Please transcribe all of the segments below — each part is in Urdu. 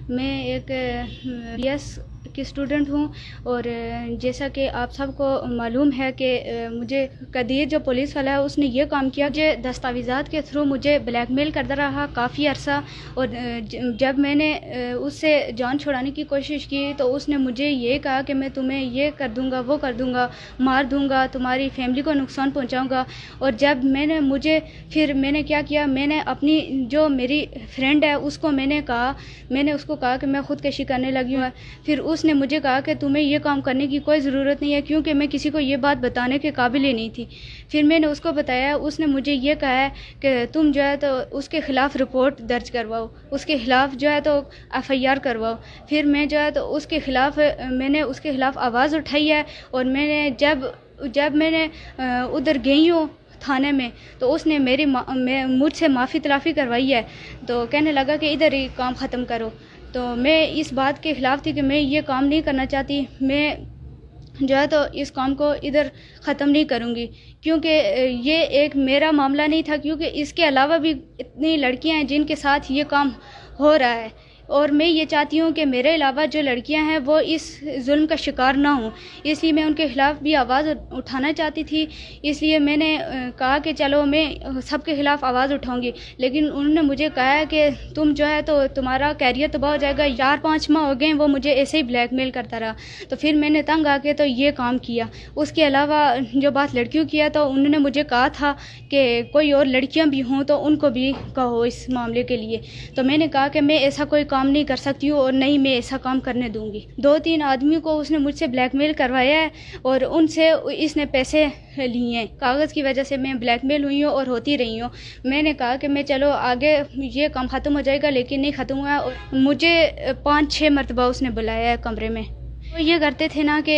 میں ایک BS کی اسٹوڈنٹ ہوں، اور جیسا کہ آپ سب کو معلوم ہے کہ مجھے قدیر جو پولیس والا ہے اس نے یہ کام کیا، مجھے دستاویزات کے تھرو مجھے بلیک میل کرتا رہا کافی عرصہ، اور جب میں نے اس سے جان چھڑانے کی کوشش کی تو اس نے مجھے یہ کہا کہ میں تمہیں یہ کر دوں گا، وہ کر دوں گا، مار دوں گا، تمہاری فیملی کو نقصان پہنچاؤں گا۔ اور جب میں نے کیا کیا، میں نے اپنی جو میری فرینڈ ہے اس کو میں نے اس کو کہا کہ میں خودکشی کرنے لگی ہوں۔ پھر اس نے مجھے کہا کہ تمہیں یہ کام کرنے کی کوئی ضرورت نہیں ہے، کیونکہ میں کسی کو یہ بات بتانے کے قابل ہی نہیں تھی۔ پھر میں نے اس کو بتایا، اس نے مجھے یہ کہا ہے کہ تم جو ہے تو اس کے خلاف رپورٹ درج کرواؤ، اس کے خلاف جو ہے تو FIR کرواؤ۔ پھر میں جو ہے تو میں نے اس کے خلاف آواز اٹھائی ہے، اور میں نے جب میں نے ادھر گئی ہوں تھانے میں تو اس نے مجھ سے معافی تلافی کروائی ہے، تو کہنے لگا کہ ادھر ہی کام ختم کرو۔ تو میں اس بات کے خلاف تھی کہ میں یہ کام نہیں کرنا چاہتی، میں جو ہے تو اس کام کو ادھر ختم نہیں کروں گی، کیونکہ یہ ایک میرا معاملہ نہیں تھا، کیونکہ اس کے علاوہ بھی اتنی لڑکیاں ہیں جن کے ساتھ یہ کام ہو رہا ہے، اور میں یہ چاہتی ہوں کہ میرے علاوہ جو لڑکیاں ہیں وہ اس ظلم کا شکار نہ ہوں، اس لیے میں ان کے خلاف بھی آواز اٹھانا چاہتی تھی۔ اس لیے میں نے کہا کہ چلو میں سب کے خلاف آواز اٹھاؤں گی، لیکن انہوں نے مجھے کہا ہے کہ تم جو ہے تو تمہارا کیریئر تباہ ہو جائے گا۔ 4-5 ماہ ہو گئے وہ مجھے ایسے ہی بلیک میل کرتا رہا، تو پھر میں نے تنگ آ کے تو یہ کام کیا۔ اس کے علاوہ جو بات لڑکیوں کی ہے تو انہوں نے مجھے کہا تھا کہ کوئی اور لڑکیاں بھی ہوں تو ان کو بھی کہو اس معاملے کے لیے، تو میں نے کہا کہ میں ایسا کوئی کام نہیں کر سکتی ہوں، اور نہیں میں ایسا کام کرنے دوں گی۔ 2-3 آدمیوں کو اس نے مجھ سے بلیک میل کروایا ہے، اور ان سے اس نے پیسے لیے ہیں۔ کاغذ کی وجہ سے میں بلیک میل ہوئی ہوں اور ہوتی رہی ہوں۔ میں نے کہا کہ میں چلو آگے یہ کام ختم ہو جائے گا، لیکن نہیں ختم ہوا، اور مجھے 5-6 مرتبہ اس نے بلایا ہے کمرے میں۔ وہ یہ کرتے تھے نا کہ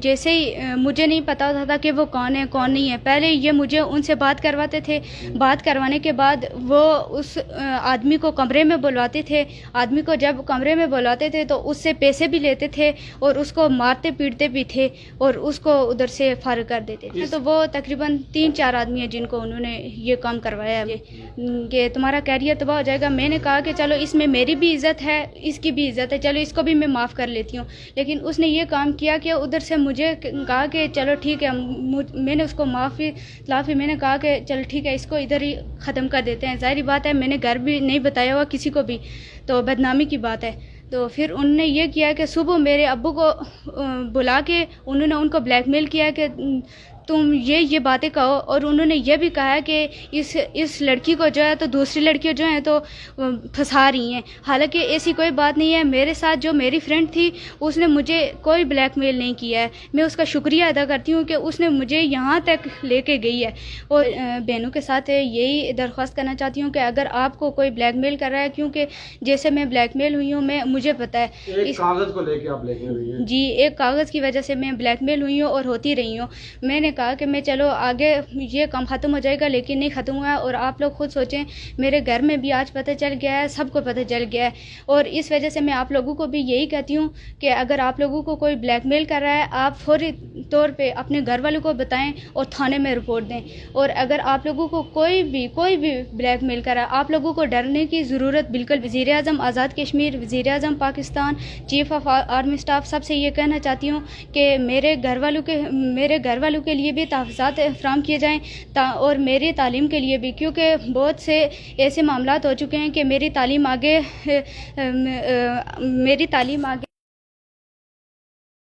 جیسے ہی مجھے نہیں پتا ہوتا تھا کہ وہ کون ہے کون نہیں ہے، پہلے یہ مجھے ان سے بات کرواتے تھے، بات کروانے کے بعد وہ اس آدمی کو کمرے میں بلواتے تھے۔ آدمی کو جب کمرے میں بلواتے تھے تو اس سے پیسے بھی لیتے تھے، اور اس کو مارتے پیٹتے بھی تھے، اور اس کو ادھر سے فارغ کر دیتے تھے۔ تو وہ تقریباً 3-4 آدمی ہیں جن کو انہوں نے یہ کام کروایا ہے کہ تمہارا کیریئر تباہ ہو جائے گا۔ میں نے کہا کہ چلو اس میں میری بھی عزت ہے، اس کی بھی عزت ہے، چلو اس کو بھی میں معاف کر لیتی ہوں، لیکن اس نے یہ کام کیا کہ ادھر سے مجھے کہا کہ چلو ٹھیک ہے، میں نے اس کو معافی میں نے کہا کہ چلو ٹھیک ہے، اس کو ادھر ہی ختم کر دیتے ہیں۔ ظاہری بات ہے میں نے گھر بھی نہیں بتایا ہوا کسی کو بھی، تو بدنامی کی بات ہے۔ تو پھر انہوں نے یہ کیا کہ صبح میرے ابو کو بلا کے انہوں نے ان کو بلیک میل کیا کہ تم یہ باتیں کہو، اور انہوں نے یہ بھی کہا ہے کہ اس لڑکی کو جو ہے تو دوسری لڑکیاں جو ہیں تو پھنسا رہی ہیں، حالانکہ ایسی کوئی بات نہیں ہے۔ میرے ساتھ جو میری فرینڈ تھی اس نے مجھے کوئی بلیک میل نہیں کیا ہے، میں اس کا شکریہ ادا کرتی ہوں کہ اس نے مجھے یہاں تک لے کے گئی ہے۔ اور بہنوں کے ساتھ یہی درخواست کرنا چاہتی ہوں کہ اگر آپ کو کوئی بلیک میل کر رہا ہے، کیونکہ جیسے میں بلیک میل ہوئی ہوں، مجھے پتہ ہے ایک کاغذ کو لے کے آپ بلیک میل ہوئی ہیں؟ جی، ایک کاغذ کی وجہ سے میں بلیک میل ہوئی ہوں اور ہوتی رہی ہوں۔ میں نے کہا کہ میں چلو آگے یہ کام ختم ہو جائے گا، لیکن نہیں ختم ہوا ہے۔ اور آپ لوگ خود سوچیں، میرے گھر میں بھی آج پتہ چل گیا ہے، سب کو پتہ چل گیا ہے، اور اس وجہ سے میں آپ لوگوں کو بھی یہی کہتی ہوں کہ اگر آپ لوگوں کو کوئی بلیک میل کر رہا ہے، آپ فوری طور پہ اپنے گھر والوں کو بتائیں اور تھانے میں رپورٹ دیں۔ اور اگر آپ لوگوں کو کوئی بھی بلیک میل کر رہا ہے، آپ لوگوں کو ڈرنے کی ضرورت بالکل۔ وزیر اعظم آزاد کشمیر، وزیر اعظم Pakistan, chief of army staff, سب سے یہ کہنا چاہتی ہوں کہ میرے گھر والوں کے لیے بھی تحفظات فراہم کیے جائیں، اور میری تعلیم کے لیے بھی، کیونکہ بہت سے ایسے معاملات ہو چکے ہیں کہ میری تعلیم آگے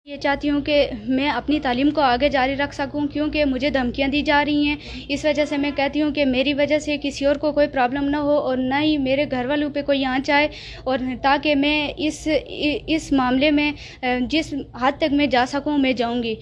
یہ چاہتی ہوں کہ میں اپنی تعلیم کو آگے جاری رکھ سکوں، کیونکہ مجھے دھمکیاں دی جا رہی ہیں۔ اس وجہ سے میں کہتی ہوں کہ میری وجہ سے کسی اور کو کوئی پرابلم نہ ہو، اور نہ ہی میرے گھر والوں پہ کوئی آنچ آئے، اور تاکہ میں اس معاملے میں جس حد تک میں جا سکوں میں جاؤں گی۔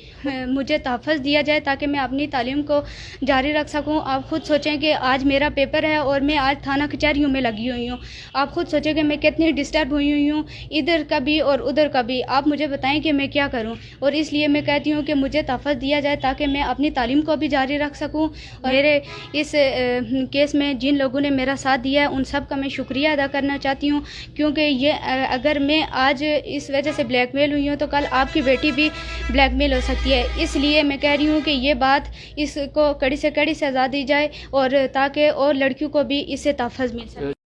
مجھے تحفظ دیا جائے تاکہ میں اپنی تعلیم کو جاری رکھ سکوں۔ آپ خود سوچیں کہ آج میرا پیپر ہے اور میں آج تھانہ کچہریوں میں لگی ہوئی ہوں۔ آپ خود سوچیں کہ میں کتنی ڈسٹرب ہوئی ہوں، ادھر کا بھی اور ادھر کا بھی۔ آپ مجھے بتائیں کہ میں کیا کروں، اور اس لیے میں کہتی ہوں کہ مجھے تحفظ دیا جائے تاکہ میں اپنی تعلیم کو بھی جاری رکھ سکوں۔ اور میرے اس کیس میں جن لوگوں نے میرا ساتھ دیا ہے ان سب کا میں شکریہ ادا کرنا چاہتی ہوں، کیونکہ یہ اگر میں آج اس وجہ سے بلیک میل ہوئی ہوں تو کل آپ کی بیٹی بھی بلیک میل ہو سکتی ہے۔ اس لیے میں کہہ رہی ہوں کہ یہ بات، اس کو کڑی سے کڑی سزا دی جائے، اور تاکہ اور لڑکیوں کو بھی اس سے تحفظ مل سکے۔